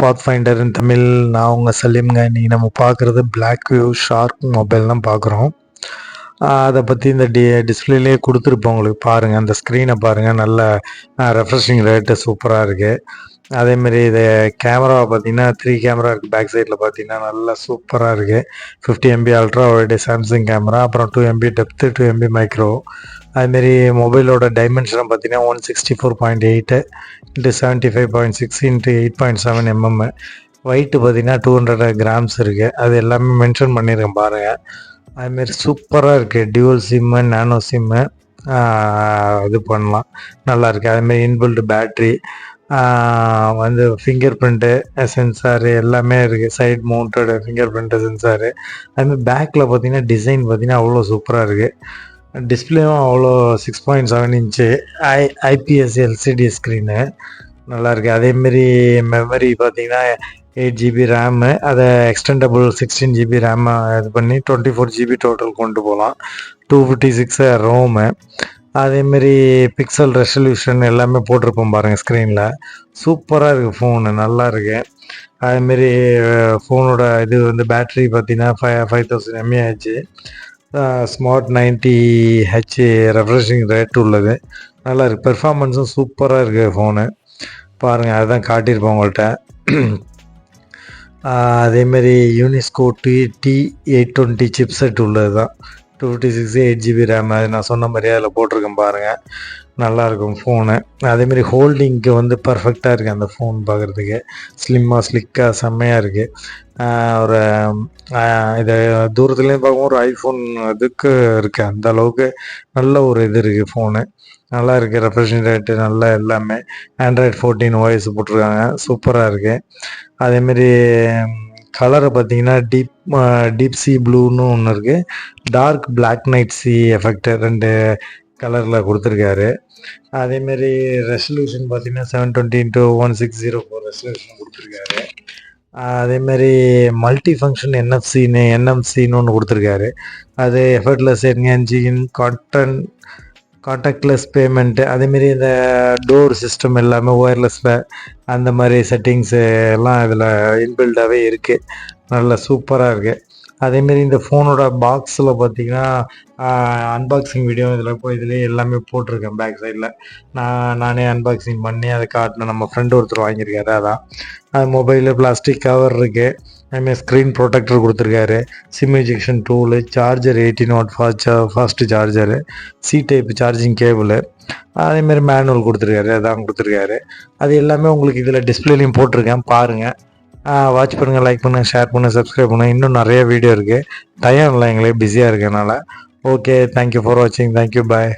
Pathfinder இன் தமிழ். நான் உங்கள் சலீம்ங்க. இன்றைக்கி நம்ம பார்க்குறது பிளாக் வியூ ஷார்க் மொபைல் தான் பார்க்குறோம். அதை பற்றி இந்த டிஸ்பிளேலேயே கொடுத்துருப்போம் உங்களுக்கு. பாருங்கள், அந்த ஸ்க்ரீனை பாருங்கள், நல்ல ரெஃப்ரெஷிங் ரேட்டு சூப்பராக இருக்குது. அதேமாரி இது கேமராவை பார்த்தீங்கன்னா 3 கேமரா இருக்குது. பேக் சைடில் பார்த்தீங்கன்னா நல்லா சூப்பராக இருக்குது. 50 MB ultra wide Samsung camera, அப்புறம் 2 MB டெப்த்து, 2 MB மைக்ரோ. அதுமாரி மொபைலோட டைமென்ஷனை பார்த்தீங்கன்னா 164.8 இன்ட்டு 75.6 இன்ட்டு 8.7 mm. வெயிட்டு பார்த்தீங்கன்னா 200 கிராம்ஸ் இருக்குது. அது எல்லாமே மென்ஷன் பண்ணியிருக்கேன் பாருங்கள். அதுமாரி சூப்பராக இருக்குது. டியூவல் சிம்மு, நானோ சிம்மு இது பண்ணலாம், நல்லா இருக்குது. அதுமாரி இன்பில்டு பேட்ரி, வந்து ஃபிங்கர் பிரிண்ட்டு சென்சாரு எல்லாமே இருக்குது. Side mounted finger print sensor. அதுமாதிரி பேக்கில் பார்த்தீங்கன்னா டிசைன் பார்த்தீங்கன்னா அவ்வளோ சூப்பராக இருக்குது. டிஸ்பிளேவும் அவ்வளோ 6.7 இன்ச்சு IPS LCD ஸ்க்ரீனு நல்லாயிருக்கு. அதேமாரி மெமரி பார்த்தீங்கன்னா 8 GB ரேமு, அதை எக்ஸ்டெண்டபிள் 16 GB ரேமை இது பண்ணி 24 GB டோட்டல் கொண்டு போகலாம். 256 ரோமு. அதேமாரி பிக்சல் ரெசல்யூஷன் எல்லாமே போட்டிருப்போம் பாருங்கள் ஸ்க்ரீனில். சூப்பராக இருக்குது ஃபோனு, நல்லா இருக்குது. அதேமாரி ஃபோனோட இது வந்து பேட்ரி பார்த்தீங்கன்னா 5000 mAh, smart 90Hz refreshing rate உள்ளது. நல்லா இருக்குது. பெர்ஃபார்மன்ஸும் சூப்பராக இருக்குது ஃபோனு. பாருங்கள், அதுதான் காட்டியிருப்போம் உங்கள்கிட்ட. அதேமாரி யூனிஸ்கோ T820 சிப்செட் உள்ளது தான். 256 8 GB ரேம். அது நான் சொன்ன மாதிரியே அதில் போட்டிருக்கேன் பாருங்கள், நல்லாயிருக்கும் ஃபோனு. அதேமாரி ஹோல்டிங்க்கு வந்து பர்ஃபெக்டாக இருக்குது அந்த ஃபோன். பார்க்குறதுக்கு ஸ்லிம்மாக ஸ்லிக்காக செம்மையாக இருக்குது. ஒரு இதை தூரத்துலேயும் பார்க்கும்போது ஒரு ஐஃபோன் இதுக்கு இருக்குது, அந்த அளவுக்கு நல்ல ஒரு இது இருக்குது ஃபோனு. நல்லா இருக்குது. ரெஃப்ரெஷிங் ரேட்டு நல்லா எல்லாமே. ஆண்ட்ராய்டு 14 OS போட்டிருக்காங்க, சூப்பராக இருக்குது. அதேமாரி கலரை பார்த்தீங்கன்னா டீப் சி ப்ளூன்னு ஒன்று இருக்குது, dark black night sea effect 2 கலரில் கொடுத்துருக்காரு. அதேமாரி ரெசல்யூஷன் பார்த்தீங்கன்னா 720x1604 ரெசல்யூஷன் கொடுத்துருக்காரு. அதேமாரி மல்டி ஃபங்க்ஷன் NMCன்னு ஒன்று கொடுத்துருக்காரு. அது எஃபர்ட்லெஸ் என்ஹான்சிங் கான்டாக்ட்லெஸ் பேமெண்ட்டு. அதேமாரி இந்த டோர் சிஸ்டம் எல்லாமே ஒயர்லெஸில் அந்த மாதிரி செட்டிங்ஸு எல்லாம் இதில் இன்பில்டாகவே இருக்குது. நல்லா சூப்பராக இருக்குது. அதேமாரி இந்த ஃபோனோட பாக்ஸில் பார்த்தீங்கன்னா அன்பாக்சிங் வீடியோ இதிலே எல்லாமே போட்டிருக்கேன். பேக் சைடில் நானே அன்பாக்சிங் பண்ணி அதை காட்டினேன். நம்ம ஃப்ரெண்டு ஒருத்தர் வாங்கியிருக்காரு. அதான் அது மொபைலு பிளாஸ்டிக் கவர் இருக்குது. அதுமாதிரி ஸ்க்ரீன் ப்ரொடெக்டர் கொடுத்துருக்காரு, sim ejection tool, charger 18 what fast charger, C type charging cable. அதேமாரி மேனுவல் கொடுத்துருக்காரு, அதான் கொடுத்துருக்காரு. அது எல்லாமே உங்களுக்கு இதில் டிஸ்பிளேலையும் போட்டிருக்கேன், பாருங்கள். வாட்ச் பண்ணுங்கள், லைக் பண்ணுங்கள், ஷேர் பண்ணுங்கள், சப்ஸ்கிரைப் பண்ணுங்கள். இன்னும் நிறைய வீடியோ இருக்குது. டைம் இல்லை, எங்களே பிஸியாக இருக்கனால. ஓகே, தேங்க்யூ ஃபார் வாட்சிங். தேங்க்யூ, பாய்.